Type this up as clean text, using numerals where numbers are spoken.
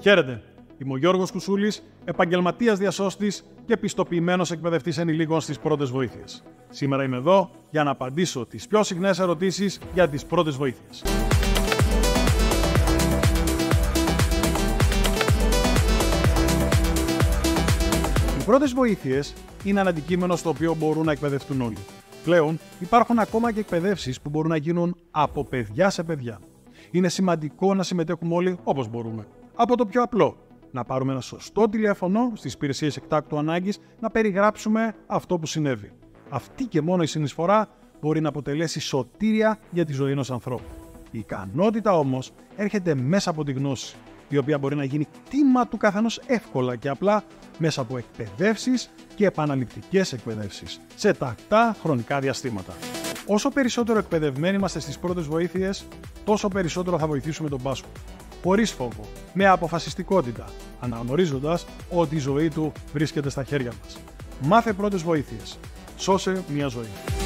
Χαίρετε, είμαι ο Γιώργος Κουσούλης, επαγγελματίας διασώστης και πιστοποιημένος εκπαιδευτής ενηλίκων στις πρώτες βοήθειες. Σήμερα είμαι εδώ για να απαντήσω τις πιο συχνές ερωτήσεις για τις πρώτες βοήθειες. Οι πρώτες βοήθειες είναι ένα αντικείμενο στο οποίο μπορούν να εκπαιδευτούν όλοι. Πλέον υπάρχουν ακόμα και εκπαιδεύσεις που μπορούν να γίνουν από παιδιά σε παιδιά. Είναι σημαντικό να συμμετέχουμε όλοι όπως μπορούμε. Από το πιο απλό, να πάρουμε ένα σωστό τηλέφωνο στις υπηρεσίες εκτάκτου ανάγκης να περιγράψουμε αυτό που συνέβη. Αυτή και μόνο η συνεισφορά μπορεί να αποτελέσει σωτήρια για τη ζωή ενός ανθρώπου. Η ικανότητα όμως έρχεται μέσα από τη γνώση, η οποία μπορεί να γίνει κτήμα του καθενός εύκολα και απλά μέσα από εκπαιδεύσεις και επαναληπτικές εκπαιδεύσεις σε τακτά χρονικά διαστήματα. Όσο περισσότερο εκπαιδευμένοι είμαστε στις πρώτες βοήθειες, τόσο περισσότερο θα βοηθήσουμε τον Πάσχο. Χωρίς φόβο, με αποφασιστικότητα, αναγνωρίζοντας ότι η ζωή του βρίσκεται στα χέρια μας. Μάθε πρώτες βοήθειες. Σώσε μια ζωή.